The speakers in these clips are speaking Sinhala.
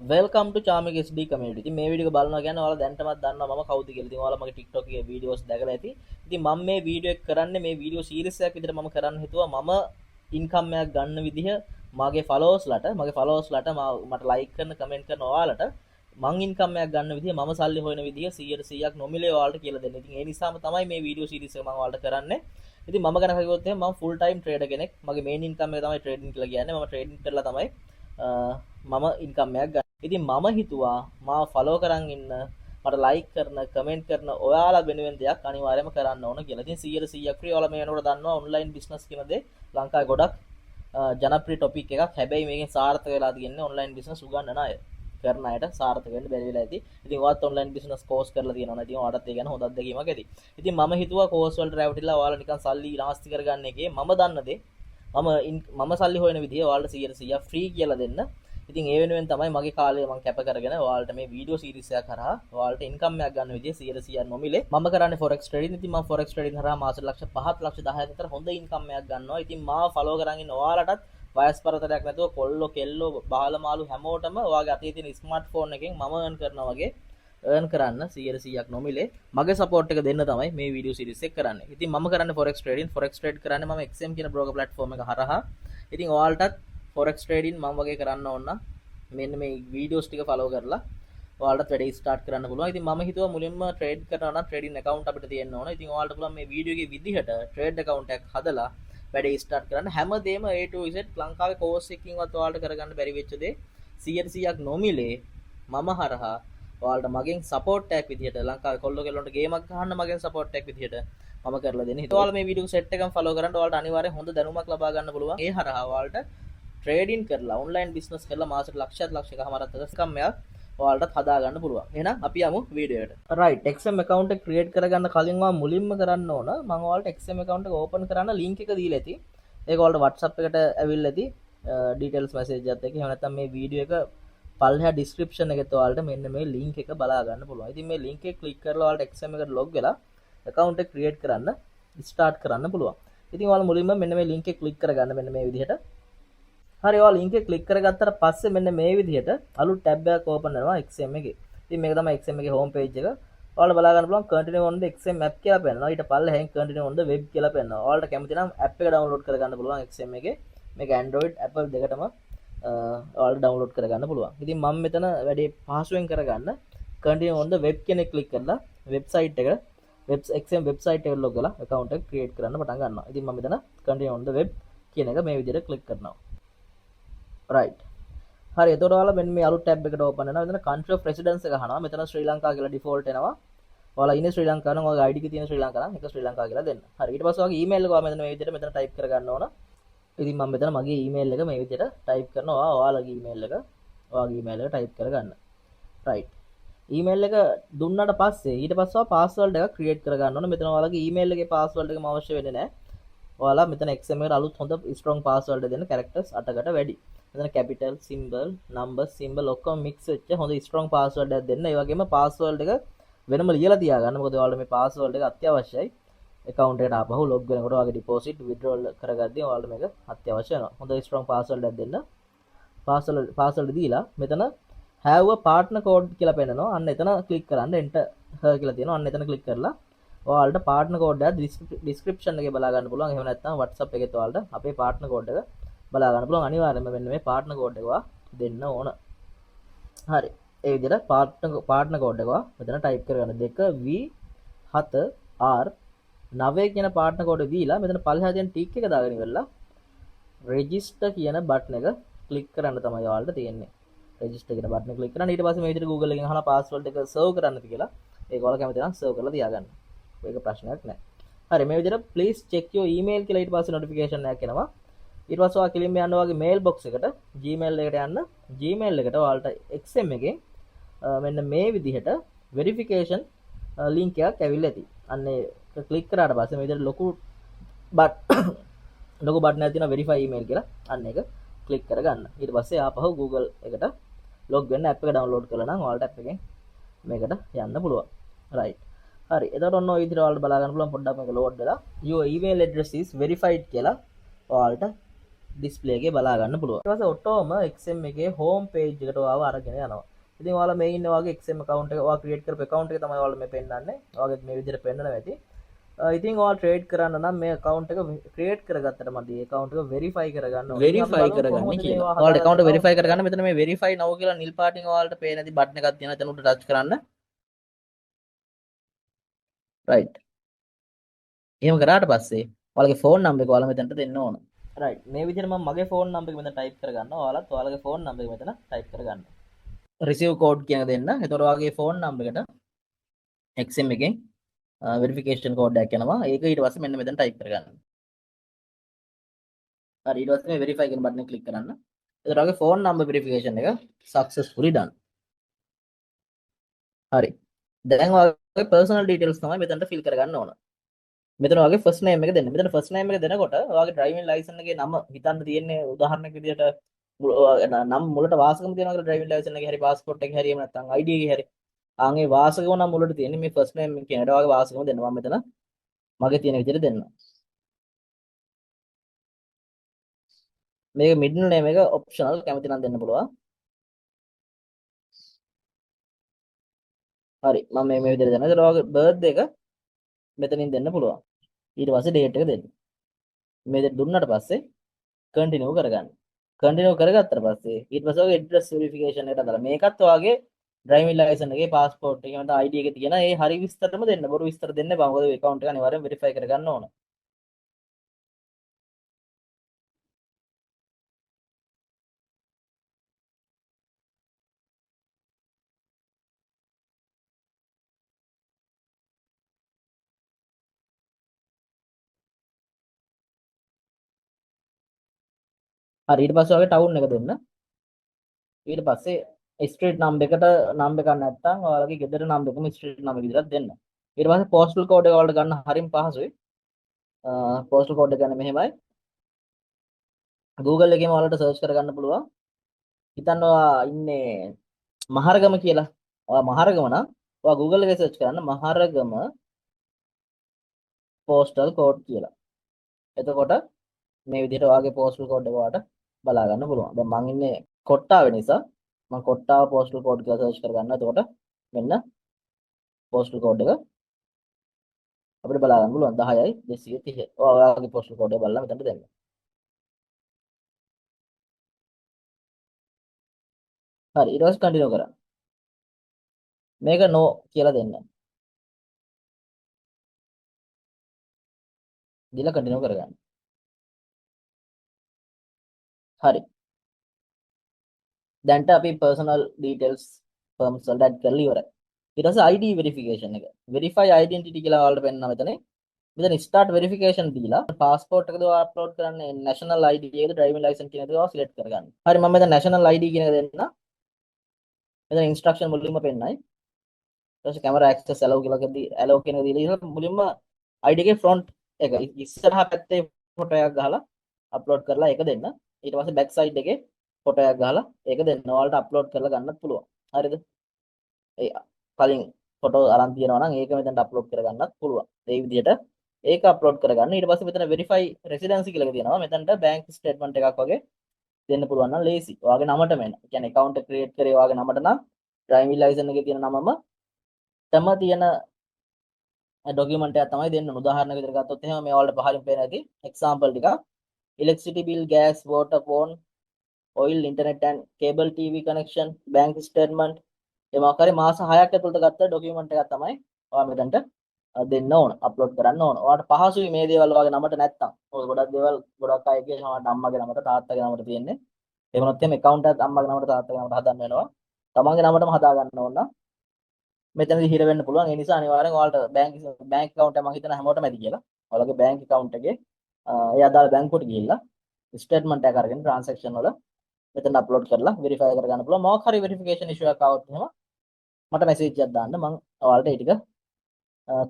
වෙල්කම් ටු චාමික SD කමියුනිටි. ඉතින් මේ වීඩියෝ එක බලනවා කියන්නේ ඔයාලා දැනටමත් දන්නවා මම කවුද කියලා. ඉතින් ඔයාලා මගේ TikTok එකේ වීඩියෝස් දැකලා ඇති. ඉතින් මම මේ වීඩියෝ එක කරන්නේ මේ වීඩියෝ සීරීස් එකක් විදිහට මම කරන්න හිතුවා. මම ඉන්කම් එකක් ගන්න විදිහ මගේ ෆලෝවර්ස්ලාට මට ලයික් කරන කමෙන්ට් කරන ඔයාලට මං ඉන්කම් එකක් ගන්න විදිහ මම සල්ලි හොයන විදිහ 100%ක් නොමිලේ ඔයාලට කියලා දෙන්න. ඉතින් ඒ නිසාම තමයි මේ වීඩියෝ සීරීස් එක මම ඔයාලට කරන්නේ. ඉතින් මම ගැන කිව්වොත් එහෙනම් මම ෆුල් ටයිම් ට්‍රේඩර් කෙනෙක්. මගේ මේන් ඉන්කම් එක තමයි ට්‍රේඩින් කියලා කියන්නේ. මම ට්‍රේඩින් කරලා තමයි මම ඉන්කම් එකක් ගන්න. ඉතින් මම හිතුවා මාව ෆලෝ කරන් ඉන්න මට ලයික් කරන කමෙන්ට් කරන ඔයාලා වෙනුවෙන් දෙයක් අනිවාර්යයෙන්ම කරන්න ඕන කියලා. ඉතින් 100% ෆ්‍රී. ඔයාලා මේ වෙනකොට දන්නවා ඔන්ලයින් බිස්නස් කියන දේ ලංකාවේ ගොඩක් ජනප්‍රිය ටොපික් එකක්. හැබැයි මේකෙන් සාර්ථක වෙලා තියෙන්නේ ඔන්ලයින් බිස්නස් උගන්වන අය. කරන අයට සාර්ථක වෙන්න බැරි වෙලා ඇති. ඉතින් ඔයත් ඔන්ලයින් බිස්නස් කෝස් කරලා තියෙනවා නේද? ඉතින් ඔයාලට ඒ ගැන හොඳ අත්දැකීමක් ඇති. ඉතින් මම හිතුවා කෝස් වලට රැවටිලා ඔයාලා නිකන් සල්ලි නාස්ති කරගන්න එකේ මම දන්න දේ මම සල්ලි හොයන විදිය ඔයාලට 100% ෆ්‍රී කියලා දෙන්න. ඉතින් ඒ වෙනුවෙන් තමයි මගේ කාලය මම කැප කරගෙන ඔයාලට මේ වීඩියෝ සීරීස් එකක් කරා ඔයාලට ඉන්කම් එකක් ගන්න විදිය 100% නොමිලේ මම කරන්නේ forex trading. ඉතින් මම forex trading කරා මාසෙට ලක්ෂ 5ක් ලක්ෂ 10ක් විතර හොඳ ඉන්කම් එකක් ගන්නවා. ඉතින් මාව ෆලෝ කරන් ඉන්න ඔයාලටත් වයස් පරතරයක් නැතුව කොල්ලෝ කෙල්ලෝ බාල මාළු හැමෝටම ඔයාගේ අතේ තියෙන ස්මාර්ට්ෆෝන් එකෙන් මම earn කරනවා වගේ earn කරන්න 100%ක් නොමිලේ මගේ support එක දෙන්න තමයි මේ වීඩියෝ සීරීස් එක කරන්නේ. ඉතින් මම කරන්නේ forex trading. forex trade කරන්නේ මම XM කියන broker platform එක හරහා. ඉතින් ඔයාලටත් forex trading මම වගේ කරන්න ඕන නම් මෙන්න මේ වීඩියෝස් ටික ෆලෝ කරලා ඔයාලට වැඩේ ස්ටාර්ට් කරන්න පුළුවන්. ඉතින් මම හිතුවා මුලින්ම ට්‍රේඩ් කරනවා නම් ට්‍රේඩින් account අපිට තියෙන්න ඕන. ඉතින් ඔයාලට පුළුවන් මේ වීඩියෝ එකේ විදිහට ට්‍රේඩ් account එකක් හදලා වැඩේ ස්ටාර්ට් කරන්න. හැමදේම A to Z ලංකාවේ කෝස් එකකින්වත් ඔයාලට කරගන්න බැරි වෙච්ච දේ 100%ක් නොමිලේ මම හරහා ඔයාලට මගෙන් සපෝට් එකක් විදිහට ලංකාවේ කොල්ලෝ කෙල්ලොන්ට ගේමක් ගහන්න මගෙන් සපෝට් එකක් විදිහට මම කරලා දෙන්නේ. ඔයාලා මේ වීඩියෝ සෙට් එකම ෆලෝ කරන්න ඔයාලට අනිවාර්යෙන් හොඳ දැනුමක් ලබා ගන්න පුළුවන්. ඒ හරහා ඔයාලට ට්‍රේඩින් කරලා ඔන්ලයින් බිස්නස් කරලා මාසෙට ලක්ෂයකමාරක් ඉන්කම් එකක් ඔයාලට හදා ගන්න පුළුවන්. එහෙනම් අපි යමු වීඩියෝ එකට. රයිට්, XM account එක ක්‍රියේට් කරගන්න කලින් ඔයා මුලින්ම කරන්න ඕන මම ඔයාලට XM account එක ඕපන් කරන්න link එක දීලා ඇති. ඒක ඔයාලට WhatsApp එකට ඇවිල්ලා ඇති details message එකත් එක්ක. එහෙම නැත්නම් මේ වීඩියෝ එක පල්ලෙහා description එකේ ඔයාලට මෙන්න මේ link එක බලා ගන්න පුළුවන්. ඉතින් මේ link එක click කරලා ඔයාලට XM එකට log වෙලා account එක ක්‍රියේට් කරන්න start කරන්න පුළුවන්. ඉතින් ඔයාලා මුලින්ම මෙන්න මේ link එක click කරගන්න මෙන්න මේ විදිහට. හරි, ඔයාලා link එක click කරගත්තට පස්සේ මෙන්න මේ විදිහට අලුත් tab එකක් open වෙනවා XM එකේ. ඉතින් මේක තමයි XM එකේ home page එක. ඔයාලට බලා ගන්න පුළුවන් continue on the XM app කියලා පෙන්නනවා. ඊට පල්ලෙහෙන් continue on the web කියලා පෙන්නනවා. ඔයාලට කැමති නම් app එක download කරගන්න පුළුවන් XM එකේ. මේක Android, Apple දෙකටම ඔයාලට download කරගන්න පුළුවන්. ඉතින් මම මෙතන වැඩේ පහසුවෙන් කරගන්න continue on the web කියන එක click කරලා website එක XM website එකට log වෙලා account එක create කරන්න පටන් ගන්නවා. ඉතින් මම මෙතන continue on the web කියන එක මේ විදිහට click කරනවා. right, හරි, එතකොට ඔයාලා මෙන්න මේ අලුත් tab එකට open වෙනවා. මෙතන country of residence එක අහනවා. මෙතන ශ්‍රී ලංකා කියලා default එනවා. ඔයාලා ඉන්නේ ශ්‍රී ලංකාව නම් ඔයාගේ ID එකේ තියෙන ශ්‍රී ලංකාව නම් ඒක ශ්‍රී ලංකාව කියලා දෙන්න. හරි, ඊට පස්සේ ඔයාගේ email එක ඔයා මෙතන මේ විදිහට මෙතන type කරගන්න ඕන. ඉතින් මම මෙතන මගේ email එක මේ විදිහට type කරනවා. ඔයාලගේ email එක ඔයාගේ email එක type කරගන්න. right, email එක දුන්නාට පස්සේ ඊට පස්සේ ඔයා password එකක් create කරගන්න ඕන. මෙතන ඔයාලගේ email එකේ password එකම අවශ්‍ය වෙන්නේ නැහැ. ඔයාලා මෙතන XM එකට අලුත් හොඳ strong password දෙන්න characters 8කට වැඩි. මෙතන capital symbol number symbol ඔක්කොම mix වෙච්ච හොඳ strong password එකක් දෙන්න. ඒ වගේම password එක වෙනම ලියලා තියාගන්න. මොකද ඔයාලට මේ password එක අත්‍යවශ්‍යයි. account එකට ආපහු log වෙනකොට ඔයාගේ deposit withdrawal කරගද්දී ඔයාලට මේක අත්‍යවශ්‍ය වෙනවා. හොඳ strong password එකක් දෙන්න. password දීලා මෙතන have a partner code කියලා පෙන්නනවා. අන්න එතන click කරන්න enter her කියලා තියෙනවා. අන්න එතන click කරලා ඔයාලට partner code එක description එකේ බලා ගන්න පුළුවන්. එහෙම නැත්නම් WhatsApp එකෙත් ඔයාලට අපේ partner code එක බලා ගන්න පුළුවන්. අනිවාර්යයෙන්ම මෙන්න මේ partner code එක දෙන්න ඕන. හරි, ඒ විදිහට partner code එක මෙතන type කරගන්න 2V7R9 කියන partner code දීලා මෙතන පල්ලෙහා තියෙන tick එක දාගෙන ඉවරලා register කියන button එක click කරන්න තමයි ඔයාලට තියෙන්නේ. register කියන button එක click කරන්න. ඊට පස්සේ මේ විදිහට Google එකෙන් අහලා password එක serve කරන්නද කියලා. ඒක ඔයාලා කැමති නම් serve කරලා තියාගන්න. ඒක ප්‍රශ්නයක් නැහැ. හරි, මේ විදිහට please check your email කියලා ඊට පස්සේ notification එකක් එනවා. ඊට පස්සේ ඔයා කෙලින්ම යන්න ඔයාගේ mail box එකට Gmail එකට යන්න. Gmail එකට ඔයාලට XM එකෙන් මෙන්න මේ විදිහට verification link එකක් ඇවිල්ලා ඇති. අන්න ඒක click කරාට පස්සේ මේ විදිහට ලොකු button එකක් තියෙනවා verify email කියලා. අන්න ඒක click කරගන්න. ඊට පස්සේ ආපහු Google එකට log වෙන්න app එක download කරලා නම් ඔයාලට app එකෙන් මේකට යන්න පුළුවන්. right, හරි, එතකොට ඔන්න ඔය විදිහට ඔයාලට බලා ගන්න පුළුවන්. පොඩ්ඩක් මේක load වෙලා your email address is verified කියලා ඔයාලට ඩිස්ප්ලේ එකේ බලා ගන්න පුළුවන්. ඊට පස්සේ ඔටෝම XM එකේ හෝම් පේජ් එකට ඔයාව අරගෙන යනවා. ඉතින් ඔයාලා මේ ඉන්න වගේ XM account එක ඔයා ක්‍රියේට් කරපු account එක තමයි ඔයාලා මේ පෙන්නන්නේ. ඔයාගේ මේ විදිහට පෙන්නනවා ඇති. ඉතින් ඔයාලා ට්‍රේඩ් කරන්න නම් මේ account එක ක්‍රියේට් කරගත්තට මදි. ඒ account එක verify කරගන්න ඕනේ. verify කරගන්න කියලා. ඔයාලට account verify කරගන්න මෙතන මේ verify now කියලා නිල් පාටින් ඔයාලට පේන ඇති බටන් එකක් තියෙනවා. එතන උඩ ටච් කරන්න. right. එහෙම කරාට පස්සේ ඔයාලගේ ෆෝන් නම්බර් එක ඔයාලා මෙතනට දෙන්න ඕන. right. මේ විදිහට මම මගේ ෆෝන් නම්බර් එක මෙතන ටයිප් කරගන්නවා. ඔයාලත් ඔයාලගේ ෆෝන් නම්බර් එක මෙතන ටයිප් කරගන්න. receive code කියන දෙන්න. එතකොට ඔයාගේ ෆෝන් නම්බර් එකට XM එකෙන් වෙරිෆිකේෂන් කෝඩ් එකක් යනවා. ඒක ඊට පස්සේ මෙන්න මෙතන ටයිප් කරගන්න. හරි ඊට පස්සේ මේ වෙරිෆයි කියන බටන් එක ක්ලික් කරන්න. එතකොට ඔයාගේ ෆෝන් නම්බර් වෙරිෆිකේෂන් එක successfully done. හරි. දැන් ඔයාගේ personal details තමයි මෙතනට fill කරගන්න ඕන. මෙතන ඔයාගේ first name එක දෙන්න. මෙතන first name එක දෙනකොට ඔයාගේ driving license එකේ නම හිතන්න තියෙන්නේ උදාහරණයක් විදිහට නම් මුලට වාසකම තියෙනවා කියලා driving license එකේ හරි passport එකේ හරි එහෙම නැත්නම් ID එකේ හරි. ආන්ගේ වාසකම නම් මුලට තියෙන්නේ මේ first name එක කියනට ඔයාගේ වාසකම දෙන්න. මම මෙතන මගේ තියෙන විදිහට දෙන්න. මේක middle name එක optional කැමති නම් දෙන්න පුළුවන්. හරි මම මේ විදිහට දෙනවා. ඒතර ඔයාගේ birth එක මෙතනින් දෙන්න පුළුවන්. ඊට පස්සේ date එක දෙන්න. මේ දෙක දුන්නාට පස්සේ continue කරගන්න. continue කරගත්තට පස්සේ ඊට පස්සේ ඔයාගේ address verification එකට දාලා මේකත් ඔයාගේ driving license එකේ passport එකේ මත ID එකේ තියෙන ඒ හරි විස්තරම දෙන්න. බොරු විස්තර දෙන්න බෑ. මොකද account එක අනිවාර්යෙන් verify කරගන්න ඕන. හරි ඊට පස්සේ ඔයාගේ town එක දෙන්න. ඊට පස්සේ ස්ට්‍රීට් නම් එකට නම් එකක් නැත්නම් ඔයාලගේ ගෙදර නම් එකම ස්ට්‍රීට් නම් එක විදිහට දෙන්න. ඊට පස්සේ postal code එක ඔයාලට ගන්න හරිම පහසුයි. postal code එක ගන්න මෙහෙමයි. Google එකේම ඔයාලට search කරගන්න පුළුවන්. හිතන්න ඔයා ඉන්නේ මහරගම කියලා. ඔයා මහරගම නම් ඔයා Google එකේ search කරන්න මහරගම postal code කියලා. එතකොට මේ විදිහට ඔයාගේ postal code එක ඔයාලට බලා ගන්න පුළුවන්. දැන් මං ඉන්නේ කොට්ටාවේ නිසා මම කොට්ටාව postal code කියලා search කරගන්න. එතකොට මෙන්න postal code එක අපිට බලා ගන්න පුළුවන් 10යි 230. ඔයාගේ postal code එක බලලා මෙතනට දෙන්න. හරි ඊට පස්සේ continue කරන්න. මේක no කියලා දෙන්න. දීලා continue කරගන්න. හරි. දැන්ට අපි personal details firms වලට add කරලා ඉවරයි. ඊට පස්සේ ID verification එක. verify identity කියලා ඔයාලට පෙන්නනවා මෙතන. මෙතන start verification දීලා passport එකද ඔයා upload කරන්නේ national ID එකද driving license කියන දේ ඔයා select කරගන්න. හරි මම මෙතන national ID කියන එක දෙන්න. මෙතන instruction මුලින්ම පෙන්නයි. ඊට පස්සේ camera access allow allow කියන එක දීලා මුලින්ම ID එකේ front එක ඉස්සරහා පැත්තේ ෆොටෝ එකක් ගහලා upload කරලා ඒක දෙන්න. ඊට පස්සේ back side එකේ ෆොටෝ එකක් ගහලා ඒක දෙන්න. ඔයාලට upload කරලා ගන්නත් පුළුවන්. හරිද? ඒ කලින් ෆොටෝ අරන් තියනවා නම් ඒක මෙතනට upload කරගන්නත් පුළුවන්. ඒ විදිහට ඒක upload කරගන්න. ඊට පස්සේ මෙතන verify residency කියලා තියෙනවා. මෙතනට bank statement එකක් වගේ දෙන්න පුළුවන් නම් ලේසි. ඔයාගේ නමටම එන. ඒ කියන්නේ account එක create කරේ ඔයාගේ නමට නම් driving license එකේ තියෙන නමම තම තියෙන document එකක් තමයි දෙන්න. උදාහරණයක් විදිහට ගත්තොත් එහෙම මේ ඔයාලට පහලින් පේන ඇති example ටික electricity bill, gas, water, phone, oil, internet and cable TV connection, bank statement ඒ මාකාරේ මාස 6ක් ඇතුළත ගත්ත document එකක් තමයි ඔයා මෙතනට දෙන්න ඕන අප්ලෝඩ් කරන්න ඕන. ඔයාලට පහසුයි මේ දේවල් ඔයාගේ නමට නැත්තම්. ඔය ගොඩක් දේවල් ගොඩක් අයගේ සමහරවිට අම්මගේ නමට තාත්තගේ නමට තියෙන්නේ. ඒ වුණොත් එහෙම account එකත් අම්මගේ නමට තාත්තගේ නමට හදන්න වෙනවා. තමන්ගේ නමටම හදා ගන්න ඕන නම් මෙතනදී හිර වෙන්න පුළුවන්. ඒ නිසා අනිවාර්යෙන් ඔයාලට bank account එක මම හිතන හැමෝටම ඇති කියලා. ඔයාලගේ bank account එකේ ඒ අදාළ බැංකුවට ගිහිල්ලා ස්ටේට්මන්ට් එකක් අරගෙන transaction වල මෙතන අප්ලෝඩ් කරලා verify කරගන්න පුළුවන්. මොකක් හරි verification issue එකක් આવොත් එහෙම මට message එකක් දාන්න. මම ඔයාලට ඒ ටික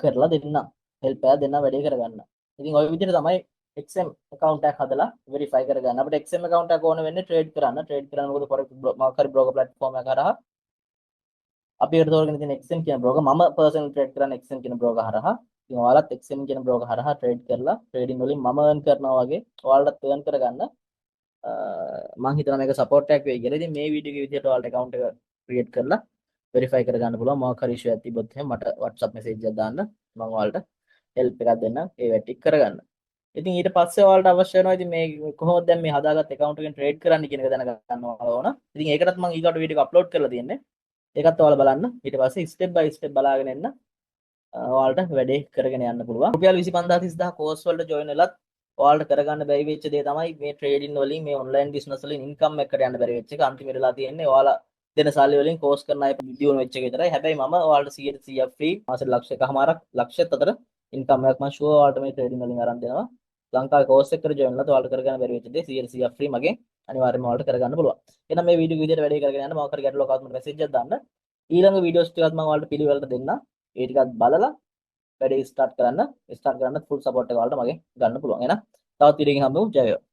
කරලා දෙන්නම්. help එකක් දෙන්න වැඩේ කරගන්න. ඉතින් ওই විදිහට තමයි XM account එකක් හදලා verify කරගන්න. අපිට XM account එකක් ඕන වෙන්නේ trade කරන්න. trade කරන්න මොකද මොකක් හරි broker platform එකක් හරහා අපි ඒකට තෝරගෙන තියෙන XM කියන broker මම personal trade කරන්නේ XM කියන broker හරහා. ඉතින් ඔයාලත් XM කියන broker හරහා trade කරලා trading වලින් මම earn කරනවා වගේ ඔයාලට earn කරගන්න මම හිතනවා මේක සපෝට් එකක් වෙයි කියලා. ඉතින් මේ වීඩියෝ එකේ විදිහට ඔයාලට account එක create කරලා verify කරගන්න පුළුවන්. මොකක් හරි issue එකක් තිබ්බොත් එහෙනම් මට WhatsApp message එකක් දාන්න. මම ඔයාලට help එකක් දෙන්නම් ඒ වැටික් කරගන්න. ඉතින් ඊට පස්සේ ඔයාලට අවශ්‍ය වෙනවා ඉතින් මේ කොහොමද දැන් මේ හදාගත්ත account එකෙන් trade කරන්න කියන එක දැනගන්න ඕන. ඉතින් ඒකටත් මම ඊගාට වීඩියෝ එක අප්ලෝඩ් කරලා තියෙන්නේ. ඒකත් ඔයාලා බලන්න. ඊට පස්සේ step by step බලාගෙන එන්න. ඔයාලට වැඩේ කරගෙන යන්න පුළුවන්. රුපියල් 25000 කෝස් වලට join වෙලත් ඔයාලට කරගන්න බැරි වෙච්ච දේ තමයි මේ ට්‍රේඩින් වලින් මේ ඔන්ලයින් බිස්නස් වලින් ඉන්කම් එකකට යන්න බැරි වෙච්ච එක. අන්තිමට වෙලා තියෙන්නේ ඔයාලා දෙන සල්ලි වලින් කෝස් කරන අය දියුණු වෙච්ච එක විතරයි. හැබැයි මම ඔයාලට 100% ෆ්‍රී මාසෙට ලක්ෂයකමාරක් ලක්ෂයත් අතර ඉන්කම් එකක් මම ෂුවර් ඔයාලට මේ ට්‍රේඩින් වලින් අරන් දෙනවා. ලංකාවේ කෝස් එකකට join වෙලා ඔයාලට කරගන්න බැරි වෙච්ච දේ 100% ෆ්‍රී මගෙන් අනිවාර්යයෙන්ම ඔයාලට කරගන්න පුළුවන්. එහෙනම් මේ වීඩියෝ විදිහට වැඩේ කරගෙන යන්න මොකක් හරි ගැටලුවක් ආවොත් මට මැසේජ් එකක් දාන්න. ඊළඟ වීඩියෝස් ටිකත් මම ඔයාලට පිළිවෙලට දෙන්නම්. ඒ ටිකත් බලලා වැඩේ ස්ටාර්ට් කරන්න ෆුල් සපෝට් එක ඔයාලට මගෙන් ගන්න පුළුවන්. එහෙනම් තවත් වීඩියෝ එකකින් හම්බෙමු. ජය වේවා.